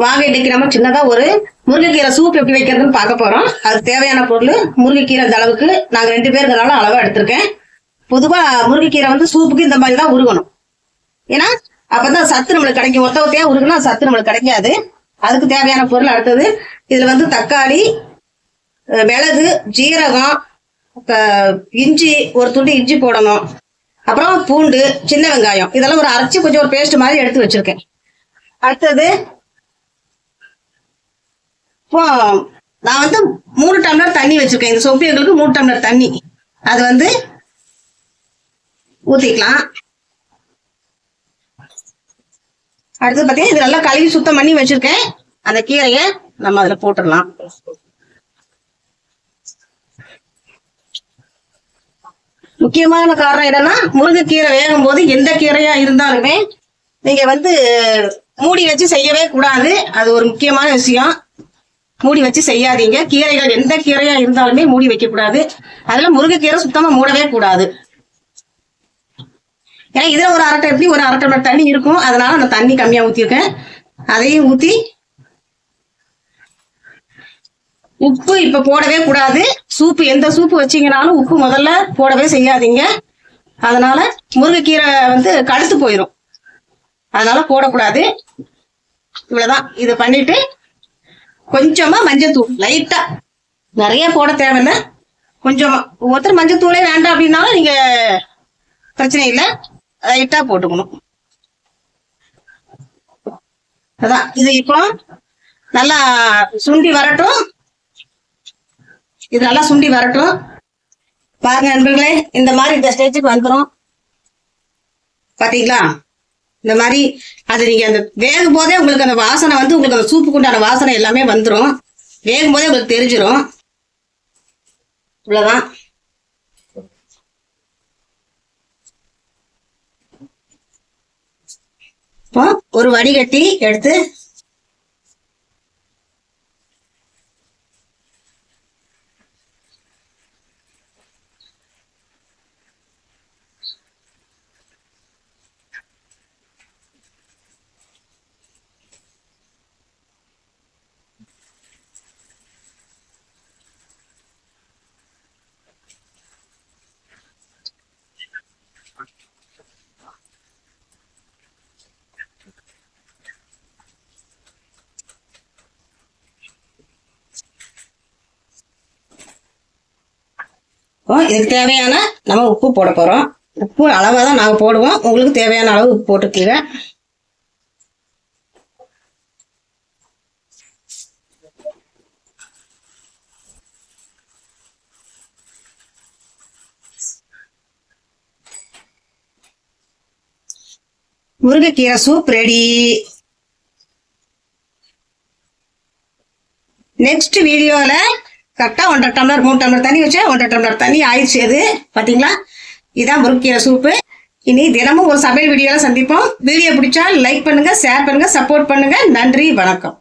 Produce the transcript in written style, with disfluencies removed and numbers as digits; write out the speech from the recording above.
வாங்க, இன்னைக்கு நம்ம சின்னதா ஒரு முருங்கைக்கீரை சூப் எப்படி வைக்கிறதுன்னு பார்க்க போறோம். அதுக்கு தேவையான பொருள் முருங்கைக்கீரை இந்த அளவுக்கு நாங்க 2 பேருனால அளவா எடுத்திருக்கேன். பொதுவா முருங்கைக்கீரை வந்து சூப்புக்கு இந்த மாதிரி தான் உருகணும். ஏன்னா அப்பதான் சத்து நம்மளுக்கு கிடைக்கும். ஒத்தையா உருகுனா சத்து நம்மளுக்கு கிடைக்காது. அதுக்கு தேவையான பொருள் அடுத்தது இதுல வந்து தக்காளி, மிளகு, ஜீரகம், இஞ்சி, ஒரு துண்டு இஞ்சி போடணும். அப்புறம் பூண்டு, சின்ன வெங்காயம் இதெல்லாம் ஒரு அரைச்சி கொஞ்சம் ஒரு பேஸ்ட் மாதிரி எடுத்து வச்சிருக்கேன். அடுத்தது இப்போ நான் வந்து 3 டம்ளர் தண்ணி வச்சிருக்கேன். இந்த சொப்பியங்களுக்கு 3 டம்ளர் தண்ணி அது வந்து ஊத்திக்கலாம். அடுத்து பார்த்தீங்கன்னா இது நல்லா கழுவி சுத்தம் பண்ணி வச்சிருக்கேன். அந்த கீரையை நம்ம அதுல போட்டுடலாம். முக்கியமான காரணம் என்னன்னா, முருங்கைக்கீரை வேகும் போது எந்த கீரையா இருந்தாலுமே நீங்க வந்து மூடி வச்சு செய்யவே கூடாது. அது ஒரு முக்கியமான விஷயம். மூடி வச்சு செய்யாதீங்க. கீரைகள் எந்த கீரையா இருந்தாலுமே மூடி வைக்க கூடாது. அதுல முருங்கைக்கீரை சுத்தமா மூடவே கூடாது. ஏன்னா இதுல ஒரு அரை டம்ளர் தண்ணி இருக்கும். அதனால அந்த தண்ணி கம்மியா ஊத்திருக்கேன். அதையும் ஊத்தி உப்பு இப்ப போடவே கூடாது. சூப்பு எந்த சூப்பு வச்சீங்கனாலும் உப்பு முதல்ல போடவே செய்யாதீங்க. அதனால முருங்கைக்கீரை வந்து கடுத்து போயிடும். அதனால போடக்கூடாது. இவ்வளவுதான். இதை பண்ணிட்டு கொஞ்சமா மஞ்சத்தூள் லைட்டா, நிறைய போட தேவையில்லை, கொஞ்சமா. ஒருத்தர் மஞ்சத்தூளே வேண்டாம் அப்படின்னாலும் நீங்க பிரச்சனை இல்லை, லைட்டா போட்டுக்கணும். அதான் இது இப்போ நல்லா சுண்டி வரட்டும். இது நல்லா சுண்டி வரட்டும். பாருங்க நண்பர்களே, இந்த மாதிரி இந்த ஸ்டேஜுக்கு வந்துடும். பாத்தீங்களா? இந்த மாதிரி அது நீங்க அந்த வேகும் போதே உங்களுக்கு அந்த வாசனை வந்து உங்களுக்கு அந்த சூப்புக்கு உண்டான வாசனை எல்லாமே வந்துடும். வேகும் போதே உங்களுக்கு தெரிஞ்சிடும். இவ்வளவுதான். இப்போ ஒரு வடிகட்டி எடுத்து இதுக்கு தேவையான நம்ம உப்பு போட போறோம். உப்பு அளவாக தான் நாங்கள் போடுவோம். உங்களுக்கு தேவையான அளவு உப்பு போட்டுக்கீங்க. முருங்கைக்கீரை சூப் ரெடி. நெக்ஸ்ட் வீடியோல கரெக்டா 1.5 டம்ளர் 3 டம்ளர் தண்ணி வச்சா 1.5 டம்ளர் தண்ணி ஆயிடுச்சு. அது பாத்தீங்களா? இதான் முருங்கைக்கீரை சூப்பு. இனி தினமும் ஒரு சமையல் வீடியோல சந்திப்போம். வீடியோ பிடிச்சா லைக் பண்ணுங்க, ஷேர் பண்ணுங்க, சப்போர்ட் பண்ணுங்க. நன்றி, வணக்கம்.